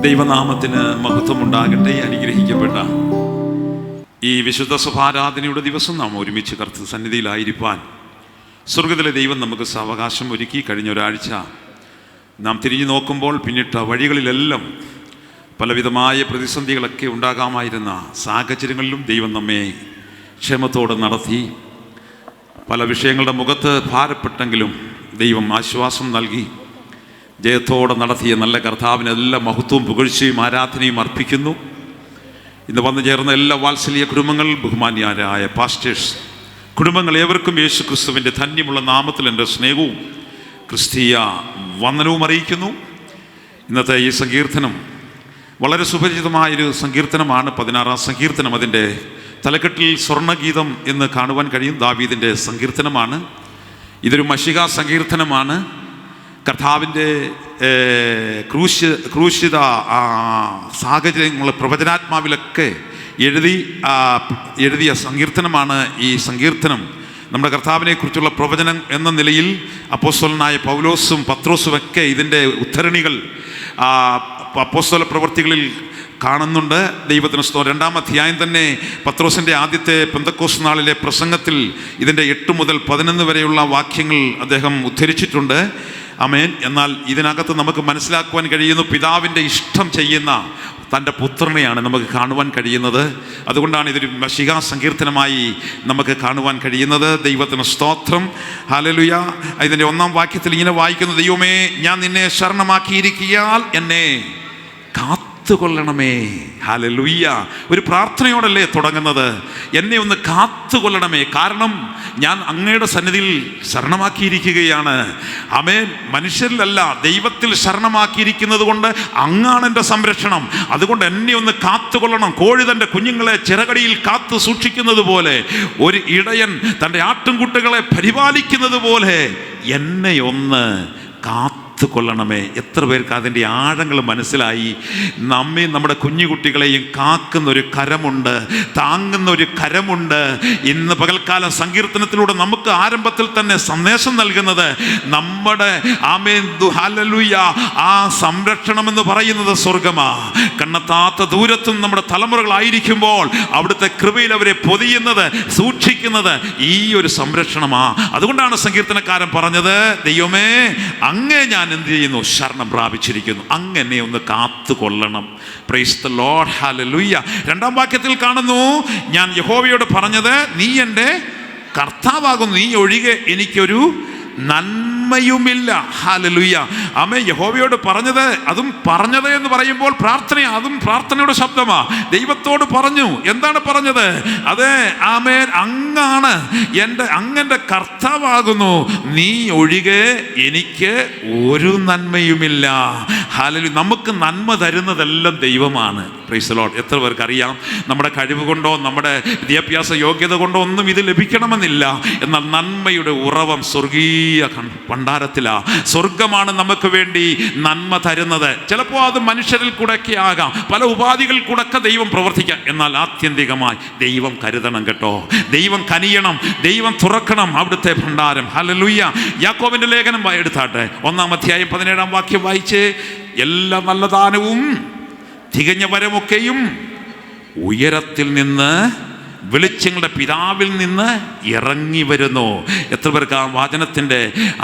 ദൈവനാമത്തിന് മഹത്വമുണ്ടാകട്ടെ. അനുഗ്രഹിക്കപ്പെട്ട ഈ വിശുദ്ധ സഭാരാധനയുടെ ദിവസം നാം ഒരുമിച്ച് കർത്തൃ സന്നിധിയിലായിരിക്കാൻ സ്വർഗത്തിലെ ദൈവം നമുക്ക് സാവകാശം ഒരുക്കി. കഴിഞ്ഞ ഒരാഴ്ച നാം തിരിഞ്ഞു നോക്കുമ്പോൾ പിന്നിട്ട വഴികളിലെല്ലാം പലവിധമായ പ്രതിസന്ധികളൊക്കെ ഉണ്ടാകാമായിരുന്ന സാഹചര്യങ്ങളിലും ദൈവം നമ്മെ ക്ഷേമത്തോടെ നടത്തി. പല വിഷയങ്ങളുടെ മുഖത്ത് ഭാരപ്പെട്ടെങ്കിലും ദൈവം ആശ്വാസം നൽകി ജയത്തോടെ നടത്തിയ നല്ല കർത്താവിന് എല്ലാ മഹത്വവും പുകഴ്ചയും ആരാധനയും അർപ്പിക്കുന്നു. ഇന്ന് വന്നു ചേർന്ന എല്ലാ വാത്സല്യ കുടുംബങ്ങൾ, ബഹുമാന്യരായ പാസ്റ്റേഴ്സ് കുടുംബങ്ങൾ ഏവർക്കും യേശു ക്രിസ്തുവിൻ്റെ ധന്യമുള്ള നാമത്തിൽ എൻ്റെ സ്നേഹവും ക്രിസ്തീയ വന്ദനവും അറിയിക്കുന്നു. ഇന്നത്തെ ഈ സങ്കീർത്തനം വളരെ സുപരിചിതമായൊരു സങ്കീർത്തനമാണ്. 16-ാം സങ്കീർത്തനം. അതിൻ്റെ തലക്കെട്ടിൽ സ്വർണ്ണഗീതം എന്ന് കാണുവാൻ കഴിയും. ദാവീദിൻ്റെ സങ്കീർത്തനമാണ്. ഇതൊരു മശിഹാ സങ്കീർത്തനമാണ്. കർത്താവിൻ്റെ ക്രൂശിത സാഹചര്യങ്ങൾ പ്രവചനാത്മാവിലൊക്കെ എഴുതിയ സങ്കീർത്തനമാണ് ഈ സങ്കീർത്തനം. നമ്മുടെ കർത്താവിനെ കുറിച്ചുള്ള പ്രവചനം എന്ന നിലയിൽ അപ്പോസ്തലനായ പൗലോസും പത്രോസുമൊക്കെ ഇതിൻ്റെ ഉദ്ധരണികൾ അപ്പോസ്തല പ്രവൃത്തികളിൽ കാണുന്നുണ്ട്. ദൈവത്തിന് സ്തോത്രം. 2-ാം അധ്യായം തന്നെ പത്രോസിൻ്റെ ആദ്യത്തെ പെന്തക്കോസ്ത് നാളിലെ പ്രസംഗത്തിൽ ഇതിൻ്റെ 8 മുതൽ 11 വരെയുള്ള വാക്യങ്ങൾ അദ്ദേഹം ഉദ്ധരിച്ചിട്ടുണ്ട്. ആമേൻ. എന്നാൽ ഇതിനകത്ത് നമുക്ക് മനസ്സിലാക്കുവാൻ കഴിയുന്നു, പിതാവിൻ്റെ ഇഷ്ടം ചെയ്യുന്ന തൻ്റെ പുത്രനെയാണ് നമുക്ക് കാണുവാൻ കഴിയുന്നത്. അതുകൊണ്ടാണ് ഇതൊരു മശിഹാ സങ്കീർത്തനമായി നമുക്ക് കാണുവാൻ കഴിയുന്നത്. ദൈവത്തിന് സ്തോത്രം. ഹല്ലേലൂയ. ഇതിൻ്റെ 1-ാം വാക്യത്തിൽ ഇങ്ങനെ വായിക്കുന്നു: ദൈവമേ, ഞാൻ നിന്നെ ശരണമാക്കിയിരിക്കയാൽ എന്നെ കാത്തുകൊള്ളണമേ. ഹല്ലേലൂയ. ഒരു പ്രാർത്ഥനയോടല്ലേ തുടങ്ങുന്നത്? എന്നെ ഒന്ന് കാത്തുകൊള്ളണമേ, കാരണം ഞാൻ അങ്ങയുടെ സന്നിധിയിൽ ശരണമാക്കിയിരിക്കുകയാണ്. ആമേൻ. മനുഷ്യരിലല്ല, ദൈവത്തിൽ ശരണമാക്കിയിരിക്കുന്നത് കൊണ്ട് അങ്ങാണ് എൻ്റെ സംരക്ഷണം. അതുകൊണ്ട് എന്നെ ഒന്ന് കാത്തുകൊള്ളണം. കോഴി തൻ്റെ കുഞ്ഞുങ്ങളെ ചിറകടിയിൽ കാത്തു സൂക്ഷിക്കുന്നത് പോലെ, ഒരു ഇടയൻ തൻ്റെ ആട്ടിൻകുട്ടികളെ പരിപാലിക്കുന്നത് പോലെ എന്നെ ഒന്ന് കാത്തുകൊള്ളണമേ. എത്ര പേർക്ക് അതിൻ്റെ ആഴങ്ങൾ മനസ്സിലായി? നമ്മയും നമ്മുടെ കുഞ്ഞുകുട്ടികളെയും കാക്കുന്ന ഒരു കരമുണ്ട്, താങ്ങുന്ന ഒരു കരമുണ്ട്. ഇന്ന് പകൽക്കാലം സങ്കീർത്തനത്തിലൂടെ നമുക്ക് ആരംഭത്തിൽ തന്നെ സന്ദേശം നൽകുന്നത് നമ്മുടെ ആമേൻ ഹല്ലേലൂയ ആ സംരക്ഷണം എന്ന് പറയുന്നത് സ്വർഗമാ. കണ്ണെത്താത്ത ദൂരത്തും നമ്മുടെ തലമുറകളായിരിക്കുമ്പോൾ അവിടുത്തെ കൃപയിൽ അവരെ പൊതിയുന്നത്, സൂക്ഷിക്കുന്നത് ഈ ഒരു സംരക്ഷണമാ. അതുകൊണ്ടാണ് സങ്കീർത്തനക്കാരൻ പറഞ്ഞത്, ദൈവമേ, അങ്ങേ ഞാൻ എന്ത് ചെയ്യുന്നു? ശരണം പ്രാപിച്ചിരിക്കുന്നു. അങ്ങനെ ഒന്ന് കാത്തുകൊള്ളണം. Praise the lord. ഹല്ലേലൂയ. 2-ാം വാക്യത്തിൽ കാണുന്നു, ഞാൻ യഹോവയോട് പറഞ്ഞത്, നീ എൻ്റെ കർത്താവാകുന്നു, നീ ഒഴികെ എനിക്കൊരു നന്മയുമില്ല. ഹല്ലേലൂയ. ആമേൻ. യഹോവയോട് പറഞ്ഞത്, അതും പറഞ്ഞത് എന്ന് പറയുമ്പോൾ പ്രാർത്ഥന, അതും പ്രാർത്ഥനയുടെ ശബ്ദമാ. ദൈവത്തോട് പറഞ്ഞു. എന്താണ് പറഞ്ഞത്? അതെ, ആമേൻ, അങ്ങാണ് അങ്ങൻ്റെ കർത്താവാകുന്നു, നീ ഒഴികെ എനിക്ക് ഒരു നന്മയുമില്ല. ഹല്ലേലൂയ. നമുക്ക് നന്മ തരുന്നതെല്ലാം ദൈവമാണ്. Price the Lord. എത്ര പേർക്ക് അറിയാം? നമ്മുടെ കഴിവ് കൊണ്ടോ നമ്മുടെ വിദ്യാഭ്യാസ യോഗ്യത കൊണ്ടോ ഒന്നും ഇത് ലഭിക്കണമെന്നില്ല. എന്നാൽ നന്മയുടെ ഉറവം സ്വർഗീയ ഭണ്ഡാരത്തിലാ. സ്വർഗമാണ് നമുക്ക് വേണ്ടി നന്മ തരുന്നത്. ചിലപ്പോൾ അത് മനുഷ്യരിൽ കൂടെയൊക്കെ ആകാം, പല ഉപാധികളിൽ കൂടെയൊക്കെ ദൈവം പ്രവർത്തിക്കാം. എന്നാൽ ആത്യന്തികമായി ദൈവം കരുതണം കേട്ടോ. ദൈവം കനിയണം, ദൈവം തുറക്കണം അവിടുത്തെ ഭണ്ഡാരം. ഹല്ലേലൂയ. യാക്കോബിന്റെ ലേഖനം എടുത്താട്ടെ, 1-ാം അധ്യായം 17-ാം വാക്യം വായിച്ച്, എല്ലാ നല്ല ദാനവും തികഞ്ഞ വരമൊക്കെയും ഉയരത്തിൽ നിന്ന്, വെളിച്ചങ്ങളുടെ പിതാവിൽ നിന്ന് ഇറങ്ങി വരുന്നു. എത്ര പേർക്ക് ആ വചനത്തിൻ്റെ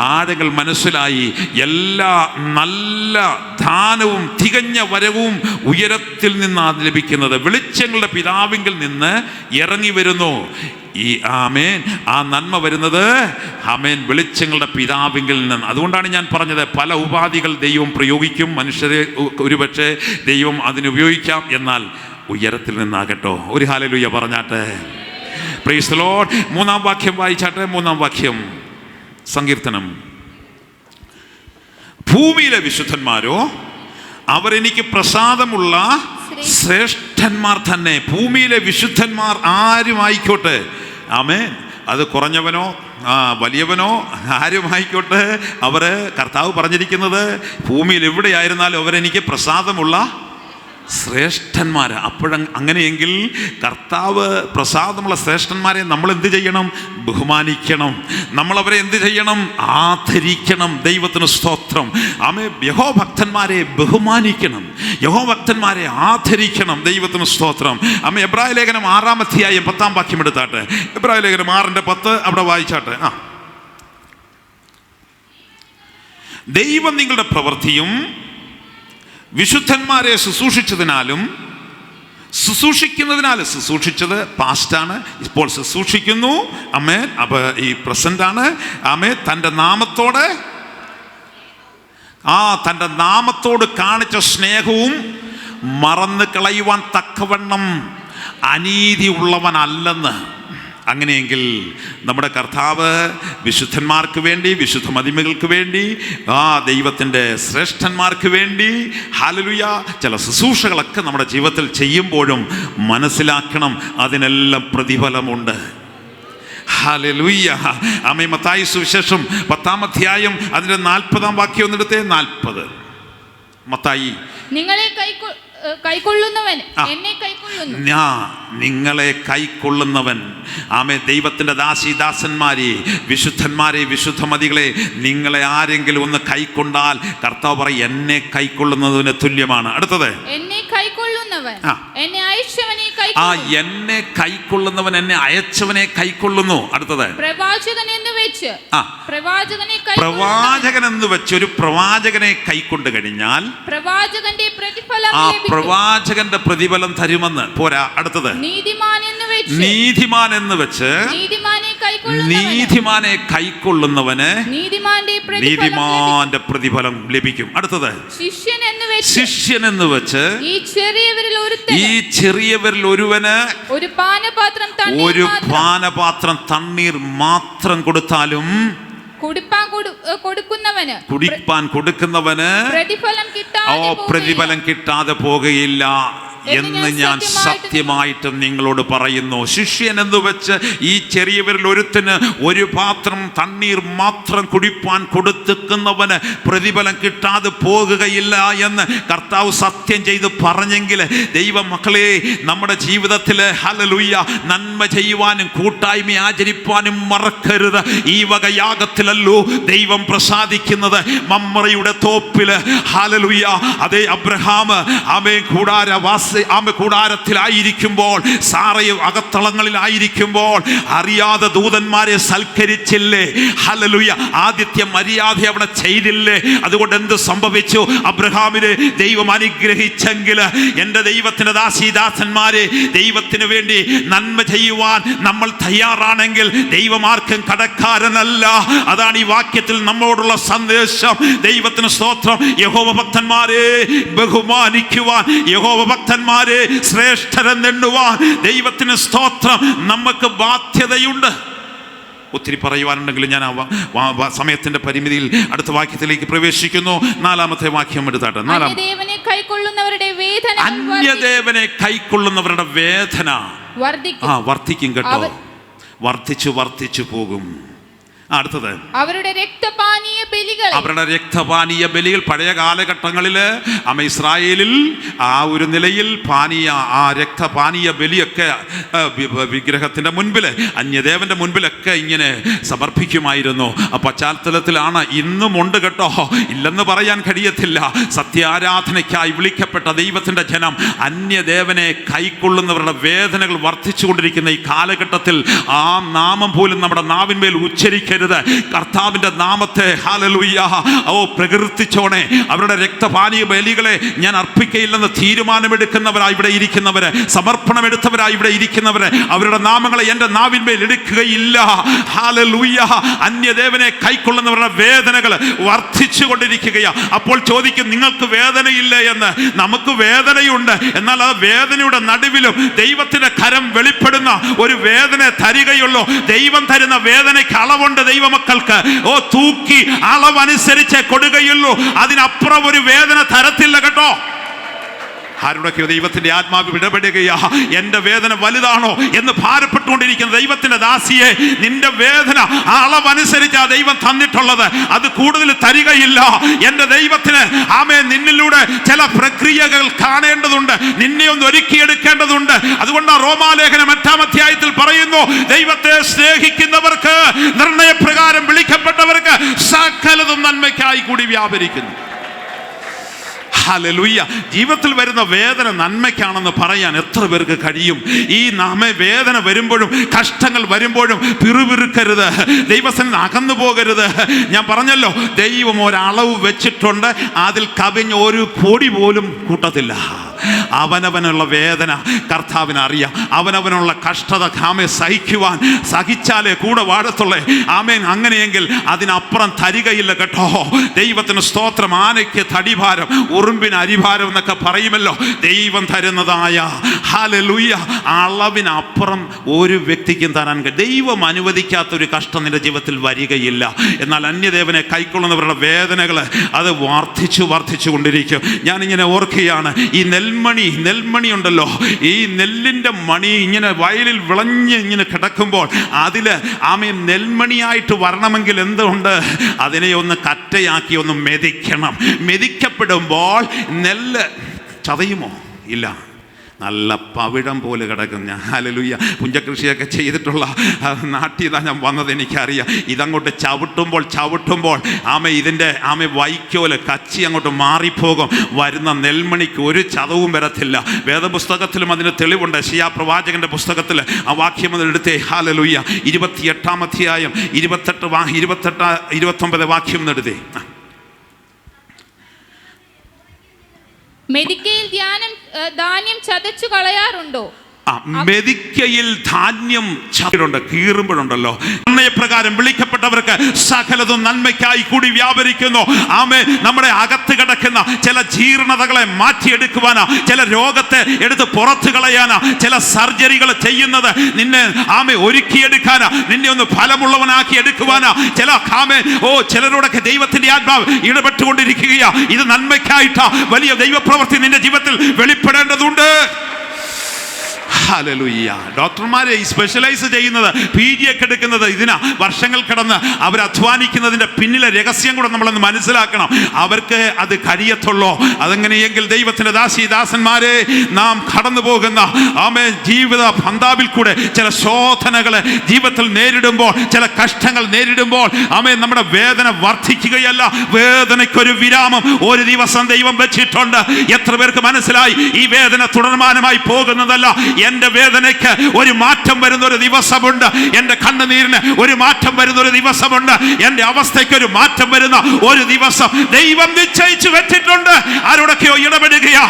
ആഴങ്ങൾ മനസ്സിലായി? എല്ലാ നല്ല ദാനവും തികഞ്ഞ വരവും ഉയരത്തിൽ നിന്നാണ് ലഭിക്കുന്നത്. വെളിച്ചങ്ങളുടെ പിതാവിങ്കിൽ നിന്ന് ഇറങ്ങി വരുന്നു. ഈ ആമേൻ, ആ നന്മ വരുന്നത് ആമേൻ വെളിച്ചങ്ങളുടെ പിതാവിങ്കിൽ നിന്ന്. അതുകൊണ്ടാണ് ഞാൻ പറഞ്ഞത്, പല ഉപാധികൾ ദൈവം പ്രയോഗിക്കും, മനുഷ്യരെ ഒരുപക്ഷെ ദൈവം അതിനുപയോഗിക്കാം. എന്നാൽ ഉയരത്തിൽ നിന്നാകട്ടോ. ഒരു ഹല്ലേലൂയ പറഞ്ഞാട്ടെ. Price the Lord. 3-ാം വാക്യം വായിച്ചാട്ടെ. 3-ാം വാക്യം സങ്കീർത്തനം. ഭൂമിയിലെ വിശുദ്ധന്മാരോ അവരെനിക്ക് പ്രസാദമുള്ള ശ്രേഷ്ഠന്മാർ തന്നെ. ഭൂമിയിലെ വിശുദ്ധന്മാർ ആരുമായിക്കോട്ടെ, ആമേൻ, അത് കുറഞ്ഞവനോ വലിയവനോ ആരുമായിക്കോട്ടെ, അവർ, കർത്താവ് പറഞ്ഞിരിക്കുന്നത്, ഭൂമിയിൽ എവിടെയായിരുന്നാലും അവരെനിക്ക് പ്രസാദമുള്ള ശ്രേഷ്ഠന്മാർ. അങ്ങനെയെങ്കിൽ കർത്താവ് പ്രസാദമുള്ള ശ്രേഷ്ഠന്മാരെ നമ്മൾ എന്ത് ചെയ്യണം? ബഹുമാനിക്കണം. നമ്മളവരെ എന്ത് ചെയ്യണം? ആദരിക്കണം. ദൈവത്തിന് സ്തോത്രം. ആമേ. യഹോഭക്തന്മാരെ ബഹുമാനിക്കണം, യഹോഭക്തന്മാരെ ആദരിക്കണം. ദൈവത്തിന് സ്തോത്രം. ആമേ. എബ്രായ ലേഖനം 6-ാം അധ്യായം 10-ാം വാക്യം എടുത്താട്ടെ. എബ്രായ ലേഖനം 6:10 അവിടെ വായിച്ചാട്ടെ. ദൈവം നിങ്ങളുടെ പ്രവൃത്തിയും വിശുദ്ധന്മാരെ ശുശ്രൂഷിച്ചതിനാലും, ശുശ്രൂഷിക്കുന്നതിനാലും, ശുശ്രൂഷിച്ചത് പാസ്റ്റാണ്, ഇപ്പോൾ ശുശ്രൂഷിക്കുന്നു. ആമേൻ. അപ്പൊ ഈ പ്രസന്റ് ആണ്. ആമേൻ. തൻ്റെ നാമത്തോട് കാണിച്ച സ്നേഹവും മറന്നു കളയുവാൻ തക്കവണ്ണം അനീതി ഉള്ളവനല്ലെന്ന്. അങ്ങനെയെങ്കിൽ നമ്മുടെ കർത്താവ് വിശുദ്ധന്മാർക്ക് വേണ്ടി, വിശുദ്ധ മദിമകൾക്ക് വേണ്ടി, ദൈവത്തിൻ്റെ ശ്രേഷ്ഠന്മാർക്ക് വേണ്ടി ഹല്ലേലൂയ ചില ശുശ്രൂഷകളൊക്കെ നമ്മുടെ ജീവിതത്തിൽ ചെയ്യുമ്പോഴും മനസ്സിലാക്കണം, അതിനെല്ലാം പ്രതിഫലമുണ്ട്. ഹല്ലേലൂയ. ആമേൻ. മത്തായി സുവിശേഷം 10-ാം അധ്യായം അതിൻ്റെ 40-ാം വാക്യം ഒന്നെടുത്തേ. 40 മത്തായി. നിങ്ങളെ കൈക്കൊള്ളുന്നവൻ എന്നെ കൈക്കൊള്ളുന്നു. നിങ്ങളെ കൈക്കൊള്ളുന്നവൻ. ആമേ. ദൈവത്തിൻ്റെ ദാസന്മാരെ, വിശുദ്ധന്മാരെ, വിശുദ്ധമതികളെ, നിങ്ങളെ ആരെങ്കിലും ഒന്ന് കൈക്കൊണ്ടാൽ കർത്താവ് പറയും എന്നെ കൈക്കൊള്ളുന്നതിന് തുല്യമാണ്. അടുത്തത്, എന്നെ കൈക്കൊള്ളുന്നവൻ എന്നെ അയച്ചവനെ കൈക്കൊള്ളുന്നു. എന്നെ കൈക്കൊള്ളുന്നവൻ എന്നെ അയച്ചവനെ കൈക്കൊള്ളുന്നു. അടുത്തത്, പ്രവാചകൻ എന്ന് വെച്ച് ഒരു പ്രവാചകനെ കൈക്കൊണ്ട് കഴിഞ്ഞാൽ പ്രവാചകന്റെ പ്രതിഫലം തരുമെന്ന്. പോരാ. അടുത്തത്, നീതിമാൻ എന്ന് വെച്ച് നീതിമാനെ കൈക്കൊള്ളുന്നവന് നീതിമാന്റെ പ്രതിഫലം ലഭിക്കും. അടുത്തത്, ശിഷ്യൻ എന്ന് വെച്ച് ഈ ചെറിയവരിൽ ഒരുവന് ഒരു പാനപാത്രം തണ്ണീർ മാത്രം കൊടുത്താലും കുടിപ്പാൻ കൊടുക്കുന്നവന് പ്രതിഫലം കിട്ടാതെ പോകുകയില്ല എന്ന് ഞാൻ സത്യമായിട്ടും നിങ്ങളോട് പറയുന്നു. ശിഷ്യൻ എന്ന് വെച്ച് ഈ ചെറിയവരിൽ ഒരുത്തിന് ഒരു പാത്രം തണ്ണീർ മാത്രം കുടിപ്പാൻ കൊടുക്കുന്നവന് പ്രതിഫലം കിട്ടാതെ പോകുകയില്ല എന്ന് കർത്താവ് സത്യം ചെയ്ത് പറഞ്ഞെങ്കിൽ, ദൈവമക്കളെ, നമ്മുടെ ജീവിതത്തിൽ ഹല്ലേലൂയ നന്മ ചെയ്യുവാനും കൂട്ടായ്മ ആചരിപ്പാനും മറക്കരുത്. ഈ വക യാഗത്തിലല്ലോ ദൈവം പ്രസാദിക്കുന്നത്. മമ്രയുടെ തോപ്പില് ഹല്ലേലൂയ അതേ അബ്രഹാം കൂടാരത്തിലായിരിക്കുമ്പോൾ, സാറയും അകത്തളങ്ങളിലായിരിക്കുമ്പോൾ അറിയാതെ ദൂതന്മാരെ സൽക്കരിച്ചില്ലേ? ഹല്ലേലൂയ. ആദിത്യ മര്യാദ അവിടെ ചെയ്തില്ലേ? അതുകൊണ്ട് എന്ത് സംഭവിച്ചു? അബ്രഹാമിനെ ദൈവം അനുഗ്രഹിച്ചെങ്കിൽ, എൻ്റെ ദൈവത്തിൻ്റെ ദാസന്മാരെ, ദൈവത്തിന് വേണ്ടി നന്മ ചെയ്യുവാൻ നമ്മൾ തയ്യാറാണെങ്കിൽ ദൈവം ആർക്കും കടക്കാരനല്ല. അതാണ് ഈ വാക്യത്തിൽ നമ്മളോടുള്ള സന്ദേശം. ദൈവത്തിന് സ്തോത്രം. യഹോവ ഭക്തന്മാരെ ബഹുമാനിക്കുവാൻ, യഹോവ ഭക്തന്മാരെ ശ്രേഷ്ഠരെന്നെണ്ണുവാൻ ദൈവത്തിന് സ്തോത്രം നമുക്ക് ബാധ്യതയുണ്ട്. ഒത്തിരി പറയുവാനുണ്ടെങ്കിലും ഞാൻ സമയത്തിന്റെ പരിമിതിയിൽ അടുത്ത വാക്യത്തിലേക്ക് പ്രവേശിക്കുന്നു. 4-ാമത്തെ വാക്യം എടുത്താട്ടെ. അന്യദേവനെ കൈക്കൊള്ളുന്നവരുടെ വേദന വർദ്ധിക്കും കേട്ടോ. വർദ്ധിച്ചു പോകും. അടുത്തത്, അവരുടെ രക്തപാനീയ ബലികൾ. പഴയ കാലഘട്ടങ്ങളിൽ ഇസ്രായേലിൽ ആ ഒരു നിലയിൽ രക്തപാനീയ ബലിയൊക്കെ വിഗ്രഹത്തിന്റെ മുൻപിൽ, അന്യദേവന്റെ മുൻപിലൊക്കെ ഇങ്ങനെ സമർപ്പിക്കുമായിരുന്നു. ആ പശ്ചാത്തലത്തിലാണ് ഇന്നും ഉണ്ട് കേട്ടോ, ഇല്ലെന്ന് പറയാൻ കഴിയത്തില്ല. സത്യാരാധനയ്ക്കായി വിളിക്കപ്പെട്ട ദൈവത്തിന്റെ ജനം അന്യദേവനെ കൈക്കൊള്ളുന്നവരുടെ വേദനകൾ വർദ്ധിച്ചുകൊണ്ടിരിക്കുന്ന ഈ കാലഘട്ടത്തിൽ ആ നാമം പോലും നമ്മുടെ നാവിന്മേൽ ഉച്ചരിക്കരുത്. കർത്താവിന്റെ നാമത്തെ ഹല്ലേലൂയ പ്രകീർത്തിച്ചോണേ. അവരുടെ രക്തപാനീയ ബലികളെ ഞാൻ അർപ്പിക്കയില്ലെന്ന് തീരുമാനമെടുക്കുന്നവരായി ഇവിടെ ഇരിക്കുന്നവര്, സമർപ്പണമെടുത്തവരായി ഇവിടെ ഇരിക്കുന്നവര്, അവരുടെ നാമങ്ങളെ എൻ്റെ നാവിന്മേൽ എടുക്കുകയില്ല. ഹല്ലേലൂയ. അന്യദേവനെ കൈക്കൊള്ളുന്നവരുടെ വേദനകൾ വർദ്ധിച്ചു കൊണ്ടിരിക്കുകയാണ്. അപ്പോൾ ചോദിക്കും, നിങ്ങൾക്ക് വേദനയില്ലേ എന്ന്. നമുക്ക് വേദനയുണ്ട്. എന്നാൽ ആ വേദനയുടെ നടുവിലും ദൈവത്തിന്റെ കരം വെളിപ്പെടുന്ന ഒരു വേദന തരികയുള്ളൂ. ദൈവം തരുന്ന വേദനയ്ക്ക് അളവുണ്ട്. ദൈവമക്കൾക്ക് തൂക്കി അളവനുസരിച്ച് കൊടുകയുള്ളൂ. അതിനപ്പുറം ഒരു വേദന തരത്തില്ല കേട്ടോ. ആരുടെയൊക്കെയോ ദൈവത്തിന്റെ ആത്മാവ് ഇടപെടുകയാ. എൻ്റെ വേദന വലുതാണോ എന്ന് ഭാരപ്പെട്ടുകൊണ്ടിരിക്കുന്ന ദൈവത്തിന്റെ ദാസിയെ, നിന്റെ വേദന ആ അളവനുസരിച്ച് ആ ദൈവം തന്നിട്ടുള്ളത്, അത് കൂടുതൽ തരികയില്ല. എൻ്റെ ദൈവത്തിന് ആമേൻ നിന്നിലൂടെ ചില പ്രക്രിയകൾ കാണേണ്ടതുണ്ട്, നിന്നെ ഒന്ന് ഒരുക്കിയെടുക്കേണ്ടതുണ്ട്. അതുകൊണ്ട് റോമാലേഖനം 8-ാം അധ്യായത്തിൽ പറയുന്നു, ദൈവത്തെ സ്നേഹിക്കുന്നവർക്ക്, നിർണയപ്രകാരം വിളിക്കപ്പെട്ടവർക്ക് സകലതും നന്മയ്ക്കായി കൂടി വ്യാപരിക്കുന്നു. ഹല്ലേലൂയ. ജീവിതത്തിൽ വരുന്ന വേദന നന്മയ്ക്കാണെന്ന് പറയാൻ എത്ര പേർക്ക് കഴിയും? ഈ വേദന വരുമ്പോഴും കഷ്ടങ്ങൾ വരുമ്പോഴും പിറുപിറുക്കരുത്, ദൈവസന്നിധിയിൽ അകന്നു പോകരുത്. ഞാൻ പറഞ്ഞല്ലോ, ദൈവം ഒരളവ് വെച്ചിട്ടുണ്ട്, അതിൽ കവിഞ്ഞ ഒരു പൊടി പോലും കൂട്ടത്തില്ല. അവനവനുള്ള വേദന കർത്താവിന് അറിയാം. അവനവനുള്ള കഷ്ടത സഹിക്കുവാൻ സഹിച്ചാലേ കൂടെ വാഴത്തുള്ളേ. ആമേൻ. അങ്ങനെയെങ്കിൽ അതിനപ്പുറം തരികയില്ല കേട്ടോ. ദൈവത്തിന് സ്തോത്രം. ആനയ്ക്ക് തടിഭാരം, ഉറുമ്പിന് അരിഭാരം എന്നൊക്കെ പറയുമല്ലോ. ദൈവം തരുന്നതായ ഹല്ലേലൂയ അളവിനപ്പുറം ഒരു വ്യക്തിക്കും തരാൻ ദൈവം അനുവദിക്കാത്തൊരു കഷ്ടം നിന്റെ ജീവിതത്തിൽ വരികയില്ല. എന്നാൽ അന്യദേവനെ കൈക്കൊള്ളുന്നവരുടെ വേദനകൾ അത് വർദ്ധിച്ചു കൊണ്ടിരിക്കും. ഞാനിങ്ങനെ ഓർക്കുകയാണ്, ഈ നെൽമണി ഉണ്ടല്ലോ, ഈ നെല്ലിൻ്റെ മണി ഇങ്ങനെ വയലിൽ വിളഞ്ഞ് ഇങ്ങനെ കിടക്കുമ്പോൾ അതിൽ ആമേൻ നെൽമണിയായിട്ട് വരണമെങ്കിൽ എന്തുണ്ട്? അതിനെ ഒന്ന് കറ്റയാക്കി ഒന്ന് മെതിക്കണം. മെതിക്കപ്പെടുമ്പോൾ നെല്ല് ചതയുമോ? ഇല്ല, നല്ല പവിഴം പോലെ കിടക്കും. ഞാൻ ഹല്ലേലൂയ പുഞ്ചകൃഷിയൊക്കെ ചെയ്തിട്ടുള്ള നാട്ടിൽ നിന്നാണ് ഞാൻ വന്നത്, എനിക്കറിയാം. ഇതങ്ങോട്ട് ചവിട്ടുമ്പോൾ ഇതിൻ്റെ വൈക്കോല് കച്ചി അങ്ങോട്ട് മാറിപ്പോകും. വരുന്ന നെൽമണിക്ക് ഒരു ചതവും വരത്തില്ല. വേദപുസ്തകത്തിലും അതിന് തെളിവുണ്ട്. യെശയ്യാ പ്രവാചകന്റെ പുസ്തകത്തിൽ ആ വാക്യം എടുത്തേ. ഹല്ലേലൂയ 28-ാം അധ്യായം 29 വാക്യം എടുത്തേ. മെതിക്കയിൽ ധാന്യം ചതച്ചു കളയാറുണ്ടോ? മെതിക്കയിൽ ധാന്യം ചതയുണ്ട്, കീറുമ്പോഴുണ്ടല്ലോ. നിർണയപ്രകാരം വിളിക്കപ്പെട്ടവർക്ക് സകലതും നന്മയ്ക്കായി കൂടി വ്യാപരിക്കുന്നു. നമ്മുടെ അകത്ത് കിടക്കുന്ന ചില ജീർണതകളെ മാറ്റിയെടുക്കുവാനാ, ചില രോഗത്തെ എടുത്ത് പുറത്തു കളയാനാ, ചില സർജറികൾ ചെയ്യുന്നത് നിന്നെ ഒരുക്കിയെടുക്കാനാ, നിന്നെ ഒന്ന് ഫലമുള്ളവനാക്കി എടുക്കുവാനാ. ചിലരോടൊക്കെ ദൈവത്തിന്റെ ആത്മാവ് ഇടപെട്ടുകൊണ്ടിരിക്കുകയാ. ഇത് നന്മയ്ക്കായിട്ടാ. വലിയ ദൈവപ്രവൃത്തി നിന്റെ ജീവിതത്തിൽ വെളിപ്പെടേണ്ടതുണ്ട്. ഹല്ലേലൂയ. ഡോക്ടർമാരെ സ്പെഷ്യലൈസ് ചെയ്യുന്നത്, PG ഒക്കെ എടുക്കുന്നത് ഇതിനാ. വർഷങ്ങൾ കടന്ന് അവർ അധ്വാനിക്കുന്നതിൻ്റെ പിന്നിലെ രഹസ്യം കൂടെ നമ്മളൊന്ന് മനസ്സിലാക്കണം. അവർക്ക് അത് കഴിയത്തുള്ളൂ. അതെങ്ങനെയെങ്കിൽ ദൈവത്തിൻ്റെ ദാസന്മാരെ, നാം കടന്നു പോകുന്ന ജീവിത പന്താവിൽ കൂടെ ചില ശോധനകളെ ജീവിതത്തിൽ നേരിടുമ്പോൾ, ചില കഷ്ടങ്ങൾ നേരിടുമ്പോൾ നമ്മുടെ വേദന വർദ്ധിക്കുകയല്ല, വേദനയ്ക്കൊരു വിരാമം ഒരു ദിവസം ദൈവം വെച്ചിട്ടുണ്ട്. എത്ര പേർക്ക് മനസ്സിലായി? ഈ വേദന തുടർമാനമായി പോകുന്നതല്ല. എൻ്റെ വേദനയ്ക്ക് ഒരു മാറ്റം വരുന്ന ഒരു ദിവസമുണ്ട്. എൻ്റെ കണ്ണുനീരിന് ഒരു മാറ്റം വരുന്ന ഒരു ദിവസമുണ്ട്. എൻ്റെ അവസ്ഥയ്ക്ക് ഒരു മാറ്റം വരുന്ന ഒരു ദിവസം ദൈവം നിശ്ചയിച്ചു വെച്ചിട്ടുണ്ട്. ആരോടൊക്കെയോ ഇടപെടുകയാ.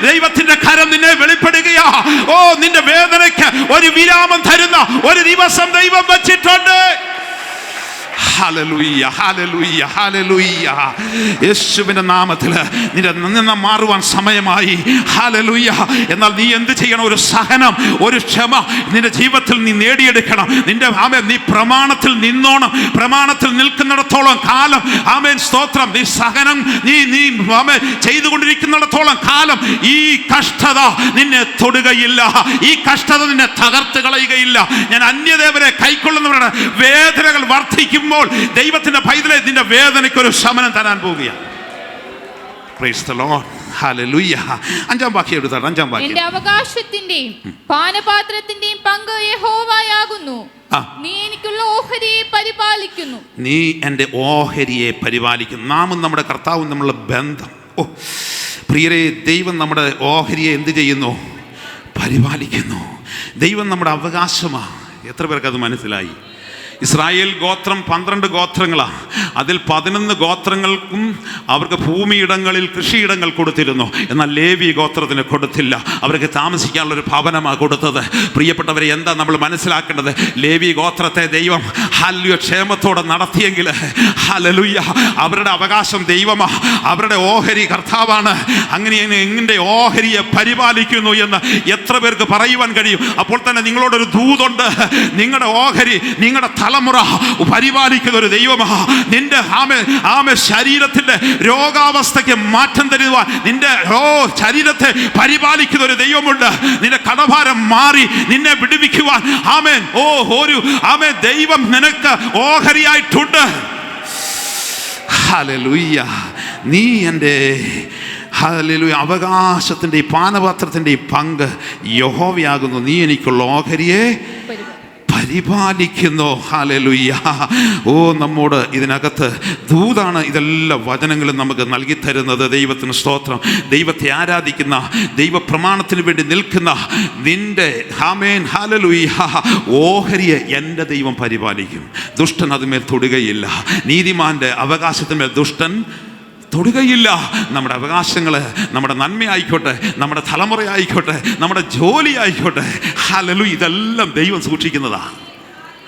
ദൈവത്തിന്റെ കരം നിന്നെ വെളിപ്പെടുകയാ. നിന്റെ വേദനയ്ക്ക് ഒരു വിരാമം തരുന്ന ഒരു ദിവസം ദൈവം വെച്ചിട്ടുണ്ട്. Hallelujah hallelujah hallelujah. യേശുവിന്റെ നാമത്തിൽ നിന്നെ മാറുവാൻ സമയമായി. ഹല്ലേലൂയ. എന്നാൽ നീ എന്ത് ചെയ്യണം? ഒരു സഹനം, ഒരു ക്ഷമ നിന്റെ ജീവിതത്തിൽ നീ നേടിയെടുക്കണം. നീ പ്രമാണത്തിൽ നിന്നോണം. പ്രമാണത്തിൽ നിൽക്കുന്നിടത്തോളം കാലം സ്തോത്രം, നീ സഹനം നീ ചെയ്തുകൊണ്ടിരിക്കുന്നിടത്തോളം കാലം ഈ കഷ്ടത നിന്നെ തൊടുകയില്ല, ഈ കഷ്ടത നിന്നെ തകർത്ത് കളയുകയില്ല. ഞാൻ അന്യദേവരെ കൈക്കൊള്ളുന്നവരുടെ വേദനകൾ വർദ്ധിക്കുമ്പോൾ ദൈവത്തിന്റെ പൈതലെ നിന്റെ വേദനയ്ക്ക് ഒരു ശമനം തരാൻ പോവുകയാണ്. Price the lord. ഹല്ലേലൂയ. 5-ാം വാക്യം എടുത്താൽ 5-ാം വാക്യം. എൻ്റെ അവകാശത്തിന്റെയും പാനപാത്രത്തിന്റെയും പങ്ക് യഹോവയാകുന്നു. നീ എനിക്കുള്ള ഓഹരിയെ പരിപാലിക്കുന്നു. നീ എൻ്റെ ഓഹരിയെ പരിപാലിക്കുന്നു. നാമും നമ്മുടെ കർത്താവും തമ്മിലുള്ള ബന്ധം. പ്രിയരെ, ദൈവം നമ്മുടെ ഓഹരിയെ എന്ത് ചെയ്യുന്നു? പരിപാലിക്കുന്നു. ദൈവം നമ്മുടെ അവകാശമാണ്. എത്ര പേർക്ക് അത് മനസ്സിലായി? ഇസ്രായേൽ ഗോത്രം 12 ഗോത്രങ്ങളാണ്. അതിൽ 11 ഗോത്രങ്ങൾക്കും അവർക്ക് ഭൂമിയിടങ്ങളിൽ കൃഷിയിടങ്ങൾ കൊടുത്തിരുന്നു. എന്നാൽ ലേവി ഗോത്രത്തിന് കൊടുത്തില്ല. അവർക്ക് താമസിക്കാനുള്ളൊരു ഭവനമാണ് കൊടുത്തത്. പ്രിയപ്പെട്ടവരെ, എന്താ നമ്മൾ മനസ്സിലാക്കേണ്ടത്? ലേവി ഗോത്രത്തെ ദൈവം ക്ഷേമത്തോടെ നടത്തിയെങ്കിൽ ഹല്ലേലൂയ, അവരുടെ അവകാശം ദൈവമാണ്, അവരുടെ ഓഹരി കർത്താവാണ്. അങ്ങനെ എങ്ങനെ ഓഹരിയെ പരിപാലിക്കുന്നു എന്ന് എത്ര പേർക്ക് പറയുവാൻ കഴിയും? അപ്പോൾ തന്നെ നിങ്ങളോടൊരു ദൂതുണ്ട്. നിങ്ങളുടെ ഓഹരി, നിങ്ങളുടെ തലമുറ പരിപാലിക്കുന്ന ഒരു ദൈവമാ. നിന്റെ ശരീരത്തിന്റെ രോഗാവസ്ഥയ്ക്ക് മാറ്റം തരുവാൻ നിന്റെ ശരീരത്തെ പരിപാലിക്കുന്ന ഒരു ദൈവമുണ്ട്. നിന്റെ കടഭാരം മാറി നിന്നെ വിടുവിക്കുവാൻ ദൈവം നിനക്ക് ഓഹരിയായിട്ടുണ്ട്. ഹല്ലേലൂയ. നീ എൻ്റെ ഹല്ലേലൂയ അവകാശത്തിൻ്റെ ഈ പാനപാത്രത്തിൻ്റെ ഈ പങ്ക് യഹോവയാകുന്നു. നീ എനിക്കുള്ള ഓഹരിയെ പരിപാലിക്കുന്നു. ഹല്ലേലൂയ. നമ്മോട് ഇതിനകത്ത് ദൂതാണ് ഇതെല്ലാ വചനങ്ങളും നമുക്ക് നൽകി തരുന്നത്. ദൈവത്തിന് സ്തോത്രം. ദൈവത്തെ ആരാധിക്കുന്ന, ദൈവപ്രമാണത്തിന് വേണ്ടി നിൽക്കുന്ന നിന്റെ ഹല്ലേലൂയ ഓഹരിയെ എൻ്റെ ദൈവം പരിപാലിക്കും. ദുഷ്ടൻ അതുമേൽ തൊടുകയില്ല. നീതിമാന്റെ അവകാശത്തിന്മേൽ ദുഷ്ടൻ തൊടുകയില്ല. നമ്മുടെ അവകാശങ്ങൾ, നമ്മുടെ നന്മയായിക്കോട്ടെ, നമ്മുടെ തലമുറയായിക്കോട്ടെ, നമ്മുടെ ജോലി ആയിക്കോട്ടെ, ഹല്ലേലൂയ, ഇതെല്ലാം ദൈവം സൂക്ഷിക്കുന്നതാണ്.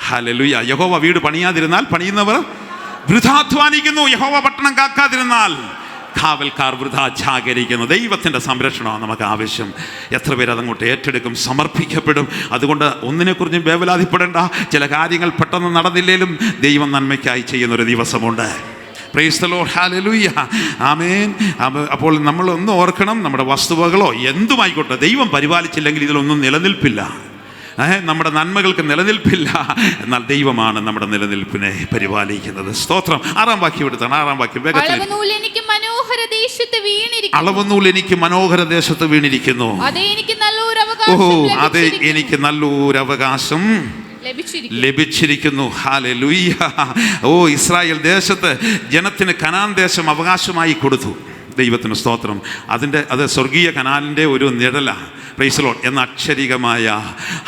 ഹല്ലേലൂയ. യഹോവ വീട് പണിയാതിരുന്നാൽ പണിയുന്നവർ വൃഥാധ്വാനിക്കുന്നു. യഹോവ പട്ടണം കാക്കാതിരുന്നാൽ കാവൽക്കാർ വൃഥാ ജാഗരിക്കുന്നു. ദൈവത്തിൻ്റെ സംരക്ഷണമാണ് നമുക്ക് ആവശ്യം. എത്ര പേര് അതങ്ങോട്ട് ഏറ്റെടുക്കും, സമർപ്പിക്കപ്പെടും. അതുകൊണ്ട് ഒന്നിനെക്കുറിച്ചും വേവലാതിപ്പെടേണ്ട. ചില കാര്യങ്ങൾ പെട്ടെന്ന് നടന്നില്ലേലും ദൈവം നന്മയ്ക്കായി ചെയ്യുന്നൊരു ദിവസമുണ്ട്. Praise the lord. Hallelujah. Amen. അപ്പോൾ നമ്മൾ ഒന്ന് ഓർക്കണം, നമ്മുടെ വസ്തുവകളോ എന്തുമായിക്കോട്ടെ ദൈവം പരിപാലിച്ചില്ലെങ്കിൽ ഇതിലൊന്നും നിലനിൽപ്പില്ല. നമ്മുടെ നന്മകൾക്ക് നിലനിൽപ്പില്ല. എന്നാൽ ദൈവമാണ് നമ്മുടെ നിലനിൽപ്പിനെ പരിപാലിക്കുന്നത്. സ്തോത്രം. 6-ാം വാക്യം എടുത്താണ്. 6-ാം വാക്യം വേഗത്തിൽ. അളവുനൂൽ എനിക്ക് മനോഹര ദേശത്ത് വീണിരിക്കുന്നു. അതെ, എനിക്ക് നല്ലൊരു അവകാശം ലഭിച്ചിരിക്കുന്നു. ഹല്ലേലൂയ. ഇസ്രായേൽ ദേശത്ത് ജനത്തിന് കനാൻ ദേശം അവകാശമായി കൊടുത്തു. ദൈവത്തിന് സ്തോത്രം. അത് സ്വർഗീയ കനാലിൻ്റെ ഒരു നിഴലാണ്. Price the Lord. എന്ന അക്ഷരികമായ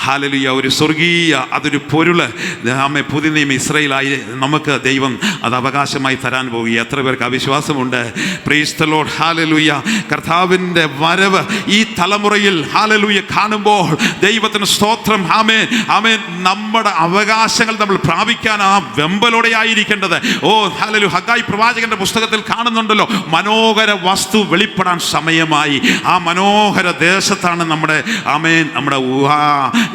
ഹല്ലേലൂയ ഒരു സ്വർഗീയ അതൊരു പൊരുള് പുതിയ നിയമ ഇസ്രായേലായി നമുക്ക് ദൈവം അത് അവകാശമായി തരാൻ പോവുക. എത്ര പേർക്ക് അവിശ്വാസമുണ്ട്? Praise the lord. ഹല്ലേലൂയ. കർത്താവിൻ്റെ വരവ് ഈ തലമുറയിൽ ഹല്ലേലൂയ കാണുമ്പോൾ ദൈവത്തിന് സ്തോത്രം. ആമേൻ, ആമേൻ. നമ്മുടെ അവകാശങ്ങൾ നമ്മൾ പ്രാപിക്കാൻ ആ വെമ്പലോടെ ആയിരിക്കേണ്ടത്. ഹല്ലേലൂയ. ഹഗ്ഗായി പ്രവാചകന്റെ പുസ്തകത്തിൽ കാണുന്നുണ്ടല്ലോ, മനോഹര വസ്തു വെളിപ്പെടാൻ സമയമായി. ആ മനോഹര ദേശത്താണ് നമ്മുടെ നമ്മുടെ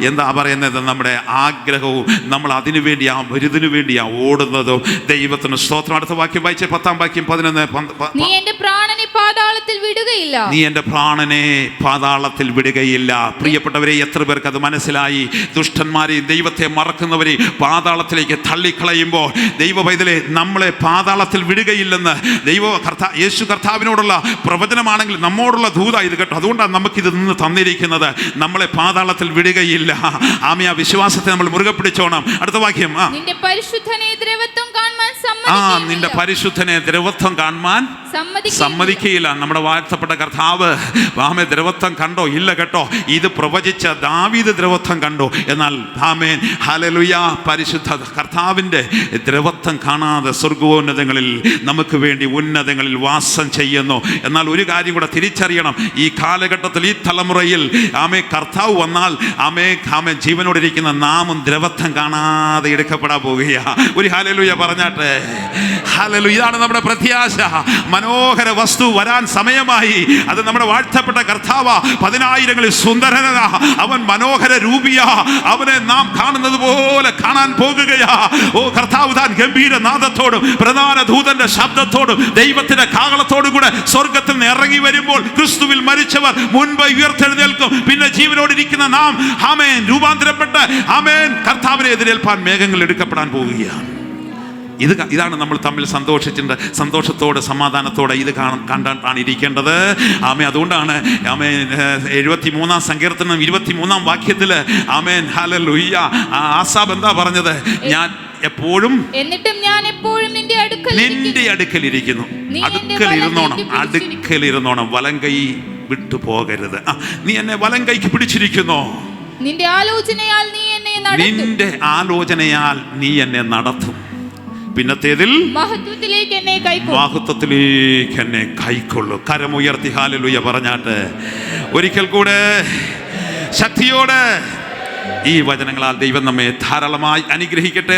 എന്താ പറയുന്നത്, നമ്മുടെ ആഗ്രഹവും നമ്മൾ അതിനു വേണ്ടി ആ വരുതിനു വേണ്ടിയാ ഓടുന്നതും. ദൈവത്തിന് സ്തോത്രം. അടുത്ത വാക്യം വായിച്ചേ, 10-ാം വാക്യം 11. നീ എൻ്റെ പ്രാണനെ പാതാളത്തിൽ വിടുകയില്ല. പ്രിയപ്പെട്ടവരെ, എത്ര പേർക്ക് അത് മനസ്സിലായി? ദുഷ്ടന്മാരെയും ദൈവത്തെ മറക്കുന്നവരെ പാതാളത്തിലേക്ക് തള്ളിക്കളയുമ്പോൾ ദൈവ പൈതലേ, നമ്മളെ പാതാളത്തിൽ വിടുകയില്ലെന്ന് യേശു കർത്താവിനോടുള്ള പ്രവചനമാണെങ്കിൽ നമ്മോടുള്ള ദൂത ഇത് കേട്ടോ. അതുകൊണ്ടാണ് നമുക്കിത് നിന്ന് തന്നിരിക്കുന്നത്. നമ്മളെ പാതാളത്തിൽ വിടുകയില്ല. ആമേ, ആ വിശ്വാസത്തെ നമ്മൾ മുറുകെ പിടിച്ചോണം. അടുത്ത വാക്യം. നിന്റെ പരിശുദ്ധനെ ദ്രവത്വം കാണുവാൻ സമ്മതിക്കുകയില്ല. നമ്മുടെ വാഴ്ത്തപ്പെട്ട കർത്താവ് ആമേ ദ്രവത്വം കണ്ടോ? ഇല്ല കേട്ടോ. ഇത് പ്രവചിച്ച ദാവീദ് ദ്രവത്വം കണ്ടു. എന്നാൽ ആമേൻ ഹല്ലേലൂയ, പരിശുദ്ധ കർത്താവിൻ്റെ ദ്രവത്വം കാണാതെ സ്വർഗോന്നതങ്ങളിൽ നമുക്ക് വേണ്ടി ഉന്നതങ്ങളിൽ വാസം ചെയ്യുന്നു. എന്നാൽ ഒരു കാര്യം കൂടെ തിരിച്ചറിയണം. ഈ കാലഘട്ടത്തിൽ, ഈ തലമുറയിൽ കർത്താവ് വന്നാൽ ജീവനോടിരിക്കുന്ന നാമും ദ്രവത്വം കാണാതെ എടുക്കപ്പെടാൻ പോവുകയാ. ഒരു ഹല്ലേലൂയ പറഞ്ഞാട്ടെ. ഹല്ലേലൂയ. ഇതാണ് നമ്മുടെ പ്രത്യാശ. മനോഹര വസ്തു വരാൻ സമയമായി. അത് നമ്മുടെ വാഴ്ത്തപ്പെട്ട കർത്താവ. 10,000ങ്ങളിൽ സുന്ദരനാ അവൻ, മനോഹര രൂപിയാ. അവനെ നാം കാണുന്നത് പോലെ കാണാൻ പോകുകയാ. കർത്താവ് താൻ ഗംഭീര നാദത്തോടും പ്രധാന ദൂതന്റെ ശബ്ദത്തോടും ദൈവത്തിന്റെ കാഹളത്തോടും കൂടെ സ്വർഗത്തിൽ നിന്ന് ഇറങ്ങി വരുമ്പോൾ ക്രിസ്തുവിൽ മരിച്ചവർ മുൻപ് ഉയർത്തെഴുന്നേൽക്കും. പിന്നെ ജീവനോടിരിക്കുന്ന നാം രൂപാന്തരപ്പെട്ട് കർത്താവിനെ എതിരേൽപ്പാൻ മേഘങ്ങൾ എടുക്കപ്പെടാൻ പോവുകയാണ്. ഇതാണ് നമ്മൾ തമ്മിൽ സന്തോഷത്തോടെ സമാധാനത്തോടെ ഇത് കണ്ടാണ് ഇരിക്കേണ്ടത്. അതുകൊണ്ടാണ് 73-ാം സങ്കീർത്തനം 23-ാം വാക്യത്തിൽ ഹല്ലേലൂയ ആസാബ് എന്താ പറഞ്ഞത്? ഞാൻ എപ്പോഴും നിന്റെ അടുക്കലിരിക്കുന്നു. അടുക്കലിരുന്നോണം. വലങ്കൈ വിട്ടു പോകരുത്. നീ എന്നെ വലങ്കൈക്ക് പിടിച്ചിരിക്കുന്നു. നിന്റെ ആലോചനയാൽ നീ എന്നെ നടത്തും. പിന്നത്തേതിൽ മഹത്വത്തിലേക്ക് എന്നെ കൈക്കൊള്ളു. കരമുയർത്തി ഹല്ലേലൂയ പറഞ്ഞാട്ട് ഒരിക്കൽ കൂടെ ശക്തിയോടെ ഈ വചനങ്ങളാൽ ദൈവം നമ്മെ ധാരാളമായി അനുഗ്രഹിക്കട്ടെ.